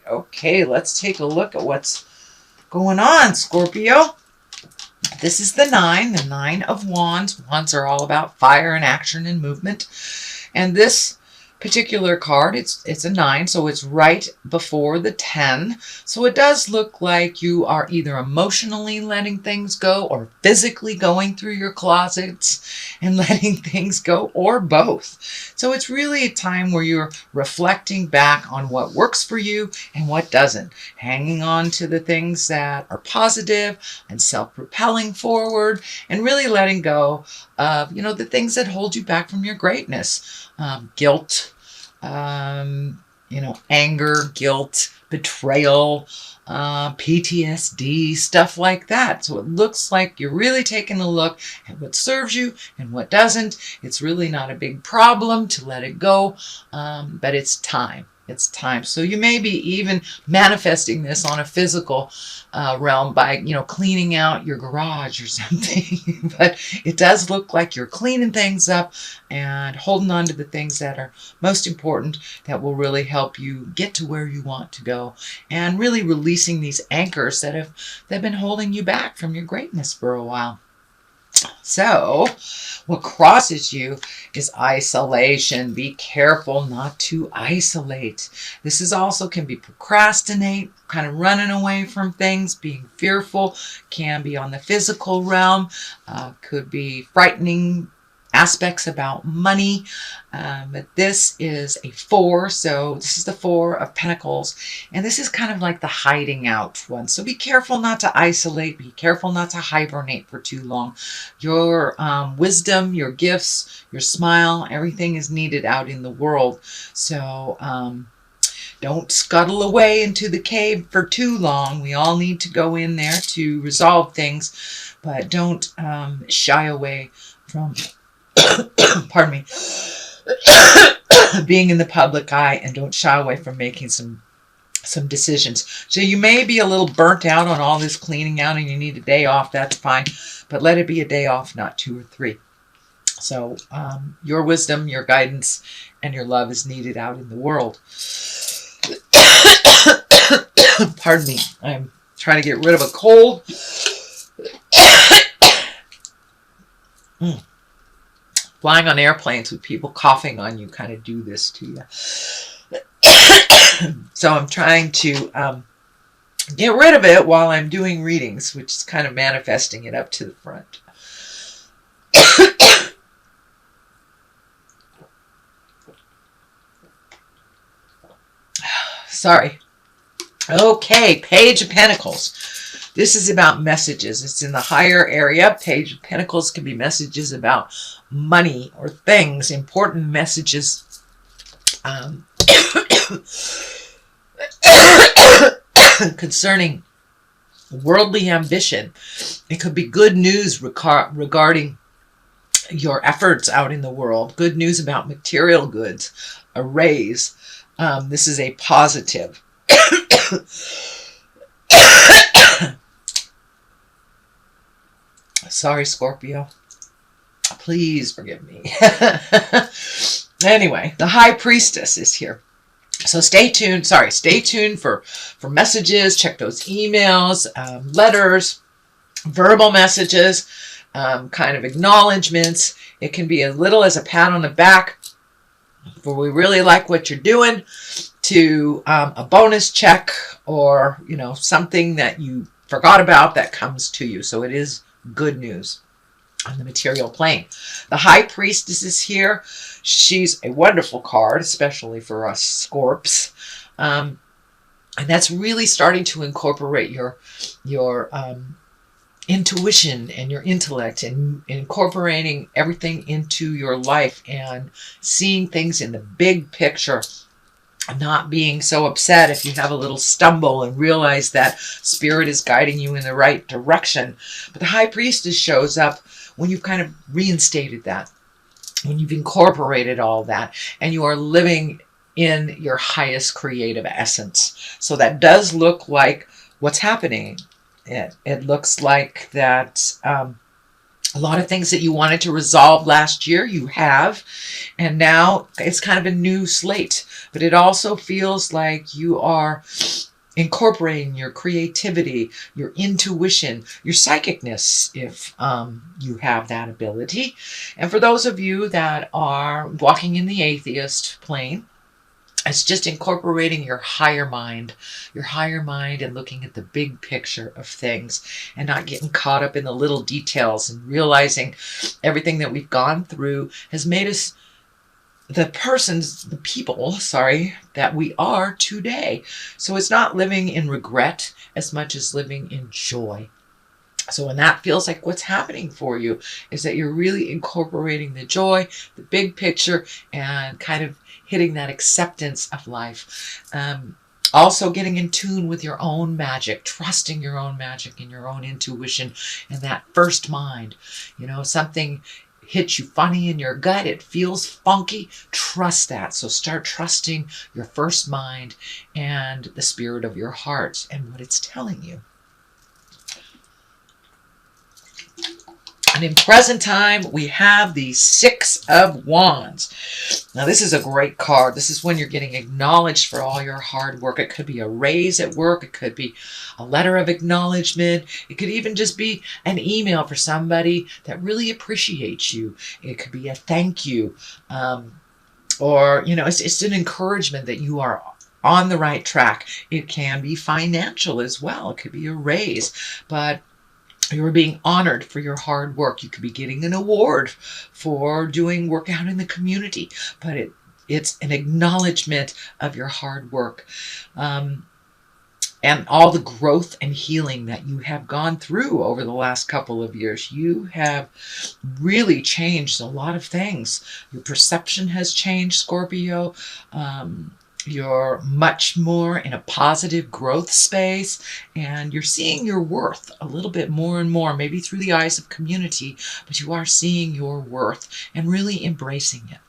Okay, let's take a look at what's going on, Scorpio. This is the 9 of Wands. Wands are all about fire and action and movement. And this particular card, it's a 9, so it's right before the 10. So it does look like you are either emotionally letting things go or physically going through your closets and letting things go, or both. So it's really a time where you're reflecting back on what works for you and what doesn't, hanging on to the things that are positive and self-propelling forward, and really letting go of, the things that hold you back from your greatness. Guilt, anger, guilt, betrayal, PTSD, stuff like that. So it looks like you're really taking a look at what serves you and what doesn't. It's really not a big problem to let it go, but it's time. It's time. So you may be even manifesting this on a physical realm by, cleaning out your garage or something. But it does look like you're cleaning things up and holding on to the things that are most important, that will really help you get to where you want to go, and really releasing these anchors that have been holding you back from your greatness for a while. So what crosses you is isolation. Be careful not to isolate. This is also can be procrastinate, kind of running away from things, being fearful, can be on the physical realm, could be frightening aspects about money. But this is a 4, so this is the 4 of Pentacles, and this is kind of like the hiding out one. So be careful not to isolate, be careful not to hibernate for too long. Your wisdom, your gifts, your smile, everything is needed out in the world. So don't scuttle away into the cave for too long. We all need to go in there to resolve things, but don't shy away from pardon me, being in the public eye, and don't shy away from making some decisions. So you may be a little burnt out on all this cleaning out and you need a day off. That's fine, but let it be a day off, not 2 or 3. So your wisdom, your guidance, and your love is needed out in the world. Pardon me, I'm trying to get rid of a cold. Flying on airplanes with people coughing on you kind of do this to you. So I'm trying to get rid of it while I'm doing readings, which is kind of manifesting it up to the front. Sorry. Okay, Page of Pentacles. This is about messages. It's in the higher area. Page of Pentacles can be messages about money or things, important messages concerning worldly ambition. It could be good news regarding your efforts out in the world. Good news about material goods, a raise. This is a positive. Sorry, Scorpio. Please forgive me. Anyway, the High Priestess is here. So stay tuned. Stay tuned for messages. Check those emails, letters, verbal messages, kind of acknowledgments. It can be as little as a pat on the back for we really like what you're doing, to a bonus check, or something that you forgot about that comes to you. So it is good news on the material plane. The High Priestess is here. She's a wonderful card, especially for us Scorps. And that's really starting to incorporate your intuition and your intellect, and incorporating everything into your life and seeing things in the big picture. Not being so upset if you have a little stumble, and realize that Spirit is guiding you in the right direction. But the High Priestess shows up when you've kind of reinstated that, when you've incorporated all that, and you are living in your highest creative essence. So that does look like what's happening. It looks like that a lot of things that you wanted to resolve last year, you have, and now it's kind of a new slate. But it also feels like you are incorporating your creativity, your intuition, your psychicness, if you have that ability. And for those of you that are walking in the atheist plane, it's just incorporating your higher mind, and looking at the big picture of things and not getting caught up in the little details, and realizing everything that we've gone through has made us the people, that we are today. So it's not living in regret as much as living in joy. So when that feels like what's happening for you, is that you're really incorporating the joy, the big picture, and kind of hitting that acceptance of life. Also getting in tune with your own magic, trusting your own magic and your own intuition and that first mind. Something hits you funny in your gut, it feels funky, trust that. So start trusting your first mind and the spirit of your heart and what it's telling you. And in present time, we have the Six of Wands. Now, this is a great card. This is when you're getting acknowledged for all your hard work. It could be a raise at work. It could be a letter of acknowledgement. It could even just be an email for somebody that really appreciates you. It could be a thank you. Or, it's an encouragement that you are on the right track. It can be financial as well. It could be a raise. But you are being honored for your hard work. You could be getting an award for doing work out in the community, but it's an acknowledgement of your hard work and all the growth and healing that you have gone through over the last couple of years. You have really changed a lot of things. Your perception has changed, Scorpio. You're much more in a positive growth space, and you're seeing your worth a little bit more and more, maybe through the eyes of community, but you are seeing your worth and really embracing it.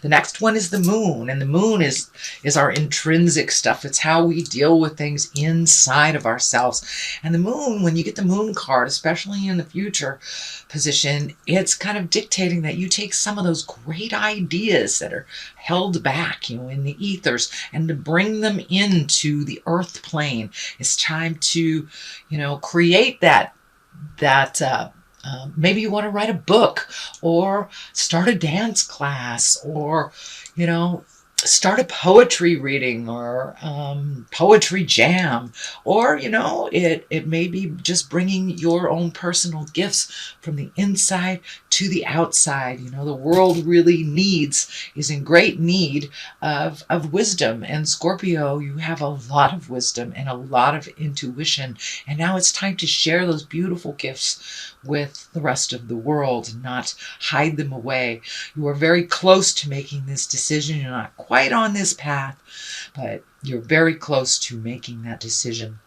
The next one is the moon, and the moon is our intrinsic stuff. It's how we deal with things inside of ourselves. And the moon, when you get the moon card, especially in the future position, it's kind of dictating that you take some of those great ideas that are held back, in the ethers, and to bring them into the earth plane. It's time to, create that maybe you want to write a book or start a dance class or, start a poetry reading or poetry jam. Or, it may be just bringing your own personal gifts from the inside to the outside. The world really is in great need of wisdom. And Scorpio, you have a lot of wisdom and a lot of intuition. And now it's time to share those beautiful gifts with the rest of the world and not hide them away. You are very close to making this decision. You're not quite on this path, but you're very close to making that decision.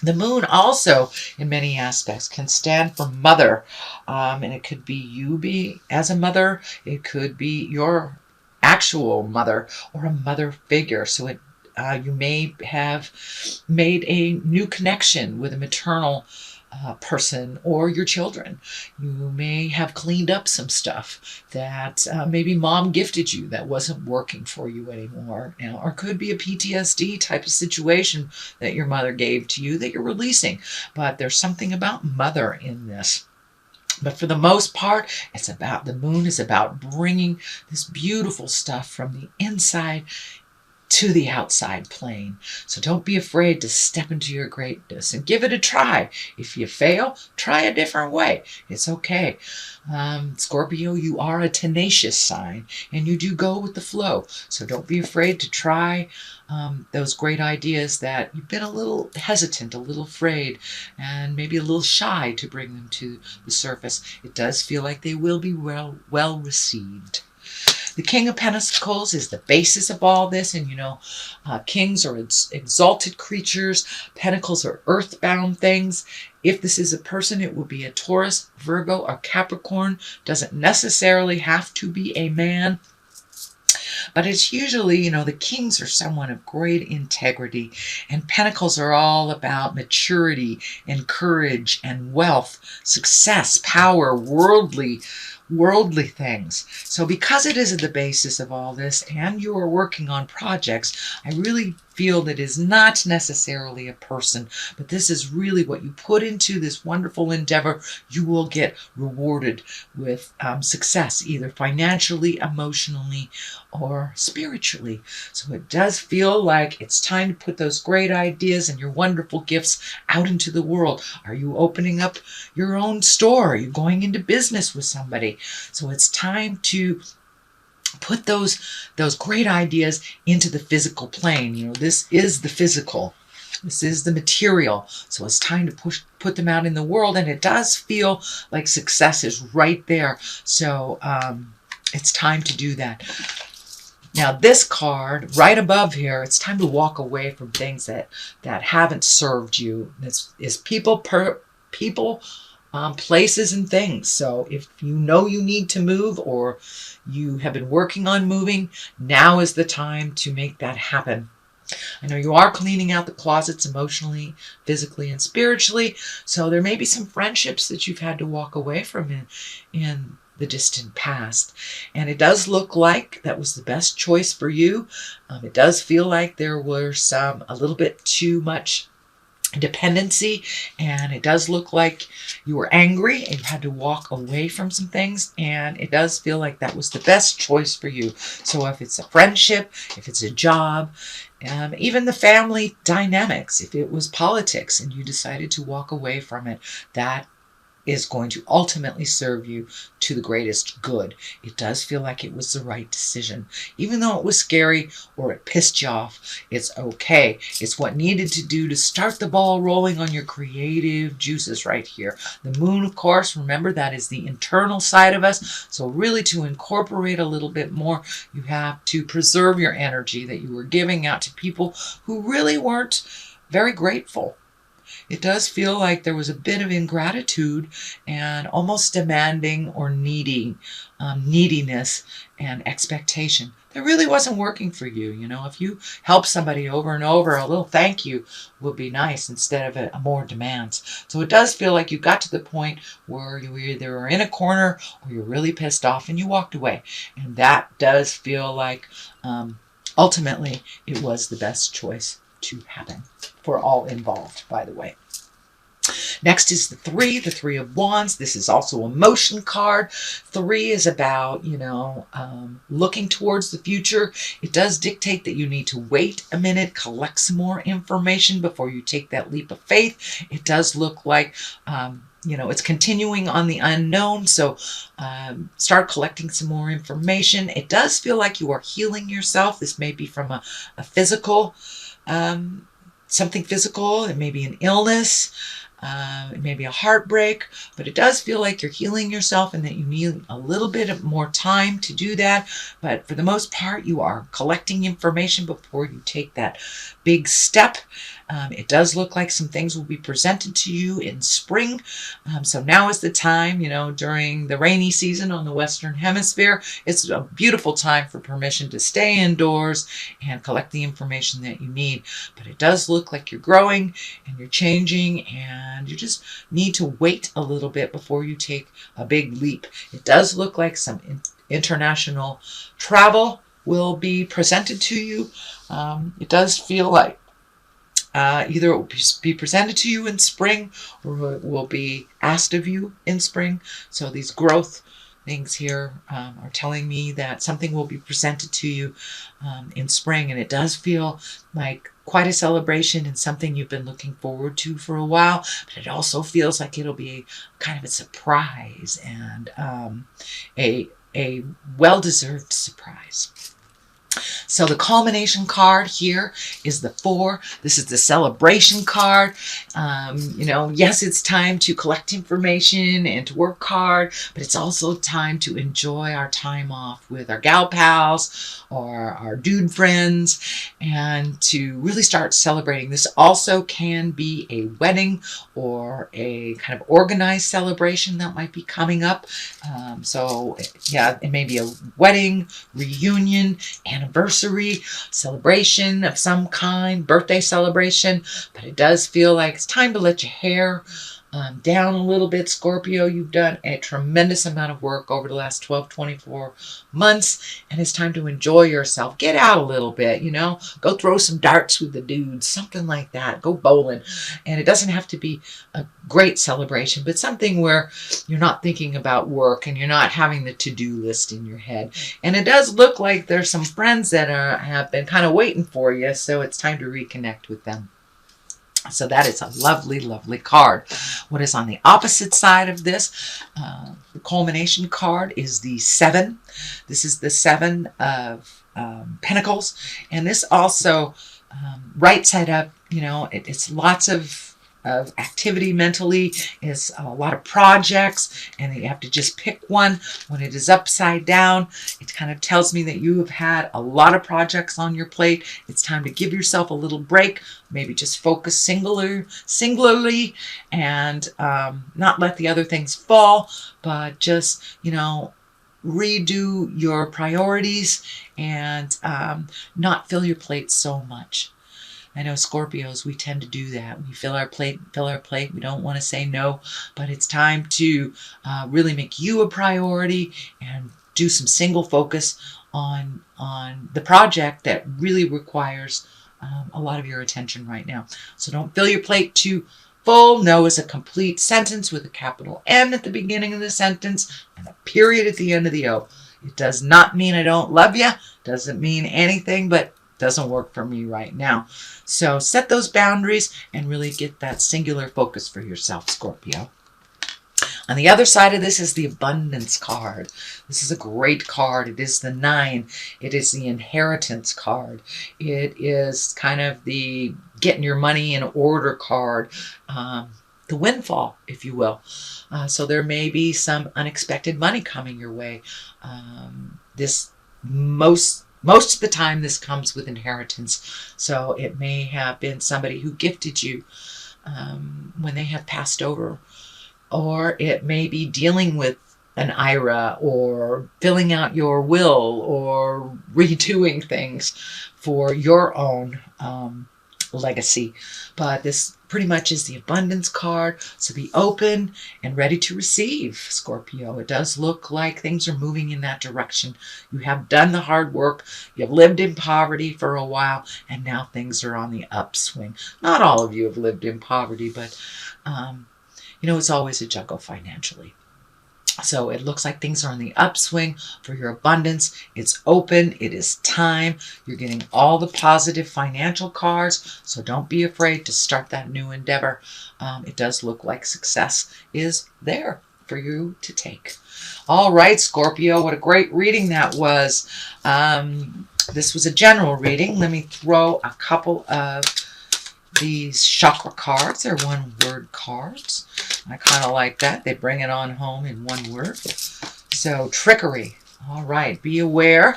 The moon also, in many aspects, can stand for mother. And it could be you as a mother. It could be your actual mother or a mother figure. So you may have made a new connection with a maternal person or your children. You may have cleaned up some stuff that maybe mom gifted you that wasn't working for you anymore. Or could be a PTSD type of situation that your mother gave to you that you're releasing. But there's something about mother in this. But for the most part, the moon is about bringing this beautiful stuff from the inside to the outside plane. So don't be afraid to step into your greatness and give it a try. If you fail, try a different way. It's okay. Scorpio, you are a tenacious sign and you do go with the flow. So don't be afraid to try those great ideas that you've been a little hesitant, a little afraid, and maybe a little shy to bring them to the surface. It does feel like they will be well received. The King of Pentacles is the basis of all this. And, kings are exalted creatures. Pentacles are earthbound things. If this is a person, it will be a Taurus, Virgo, or Capricorn. Doesn't necessarily have to be a man. But it's usually, the kings are someone of great integrity. And pentacles are all about maturity and courage and wealth, success, power, worldly worldly things. So because it is the basis of all this and you are working on projects, I really feel that it is not necessarily a person, but this is really what you put into this wonderful endeavor. You will get rewarded with success, either financially, emotionally, or spiritually. So it does feel like it's time to put those great ideas and your wonderful gifts out into the world. Are you opening up your own store? Are you going into business with somebody? So it's time to put those great ideas into the physical plane. You know, this is the physical. This is the material. So it's time to put them out in the world, and it does feel like success is right there. So it's time to do that. Now this card right above here, it's time to walk away from things that haven't served you. This is people, places, and things. So if you know you need to move, or you have been working on moving, now is the time to make that happen. I know you are cleaning out the closets emotionally, physically, and spiritually. So there may be some friendships that you've had to walk away from in the distant past. And it does look like that was the best choice for you. It does feel like there were a little bit too much dependency, and it does look like you were angry and you had to walk away from some things, and it does feel like that was the best choice for you. So if it's a friendship, if it's a job, even the family dynamics, if it was politics and you decided to walk away from it, that is going to ultimately serve you to the greatest good. It does feel like it was the right decision. Even though it was scary or it pissed you off, it's okay. It's what needed to do to start the ball rolling on your creative juices right here. The moon, of course, remember, that is the internal side of us. So really, to incorporate a little bit more, you have to preserve your energy that you were giving out to people who really weren't very grateful. It does feel like there was a bit of ingratitude and almost demanding or neediness and expectation. That really wasn't working for you. You know, if you help somebody over and over, a little thank you would be nice instead of more demands. So it does feel like you got to the point where you either were in a corner or you're really pissed off and you walked away. And that does feel like ultimately it was the best choice to happen for all involved, by the way. Next is the Three of Wands. This is also a motion card. 3 is about, looking towards the future. It does dictate that you need to wait a minute, collect some more information before you take that leap of faith. It does look like, it's continuing on the unknown. So start collecting some more information. It does feel like you are healing yourself. This may be from a physical, something physical. It may be an illness. It may be a heartbreak, but it does feel like you're healing yourself and that you need a little bit of more time to do that. But for the most part, you are collecting information before you take that big step. It does look like some things will be presented to you in spring. So now is the time, during the rainy season on the Western Hemisphere. It's a beautiful time for permission to stay indoors and collect the information that you need. But it does look like you're growing and you're changing, and you just need to wait a little bit before you take a big leap. It does look like some international travel will be presented to you. It does feel like either it will be presented to you in spring or it will be asked of you in spring. So these growth things here are telling me that something will be presented to you in spring. And it does feel like quite a celebration and something you've been looking forward to for a while. But it also feels like it'll be kind of a surprise and a well-deserved surprise. So the culmination card here is the 4. This is the celebration card. Yes, it's time to collect information and to work hard, but it's also time to enjoy our time off with our gal pals or our dude friends and to really start celebrating. This also can be a wedding or a kind of organized celebration that might be coming up. It may be a wedding, reunion, anniversary, celebration of some kind, birthday celebration, but it does feel like it's time to let your hair down a little bit, Scorpio. You've done a tremendous amount of work over the last 12, 24 months, and it's time to enjoy yourself. Get out a little bit, go throw some darts with the dudes, something like that. Go bowling. And it doesn't have to be a great celebration, but something where you're not thinking about work and you're not having the to-do list in your head. And it does look like there's some friends that have been kind of waiting for you, so it's time to reconnect with them. So that is a lovely, lovely card. What is on the opposite side of this, the culmination card, is the 7. This is the 7 of Pentacles. And this also, right side up, it's lots of activity mentally. It's a lot of projects, and you have to just pick one. When it is upside down, it kind of tells me that you have had a lot of projects on your plate. It's time to give yourself a little break, maybe just focus singularly, and not let the other things fall, but just, redo your priorities and not fill your plate so much. I know Scorpios, we tend to do that. We fill our plate. We don't want to say no, but it's time to really make you a priority and do some single focus on the project that really requires a lot of your attention right now. So don't fill your plate too full. No is a complete sentence with a capital N at the beginning of the sentence and a period at the end of the O. It does not mean I don't love you. Doesn't mean anything, but doesn't work for me right now. So set those boundaries and really get that singular focus for yourself, Scorpio. On the other side of this is the abundance card. This is a great card. It is the 9. It is the inheritance card. It is kind of the getting your money in order card. The windfall, if you will. So there may be some unexpected money coming your way. Most of the time, this comes with inheritance. So it may have been somebody who gifted you when they have passed over. Or it may be dealing with an IRA or filling out your will or redoing things for your own legacy. But this pretty much is the abundance card. So be open and ready to receive, Scorpio. It does look like things are moving in that direction. You have done the hard work. You've lived in poverty for a while, and now things are on the upswing. Not all of you have lived in poverty, but it's always a juggle financially. So it looks like things are on the upswing for your abundance. It's open. It is time. You're getting all the positive financial cards. So don't be afraid to start that new endeavor. It does look like success is there for you to take. All right, Scorpio, what a great reading that was. This was a general reading. Let me throw a couple of these chakra cards. They're one-word cards. I kind of like that. They bring it on home in one word. So, trickery. All right, be aware.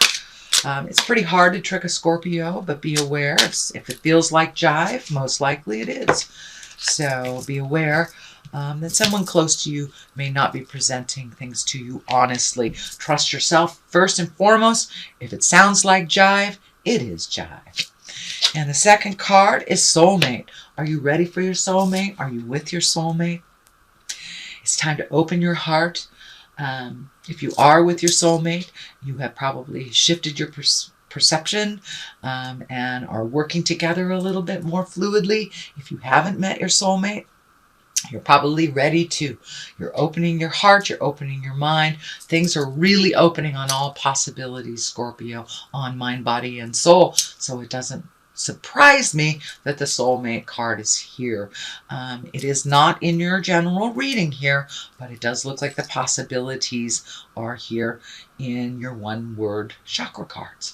It's pretty hard to trick a Scorpio, but be aware. If it feels like jive, most likely it is. So, be aware that someone close to you may not be presenting things to you honestly. Trust yourself first and foremost. If it sounds like jive, it is jive. And the second card is soulmate. Are you ready for your soulmate? Are you with your soulmate? It's time to open your heart. If you are with your soulmate, you have probably shifted your perception and are working together a little bit more fluidly. If you haven't met your soulmate, you're probably ready to. You're opening your heart. You're opening your mind. Things are really opening on all possibilities, Scorpio, on mind, body, and soul. So it doesn't surprise me that the soulmate card is here. It is not in your general reading here, but it does look like the possibilities are here in your one-word chakra cards.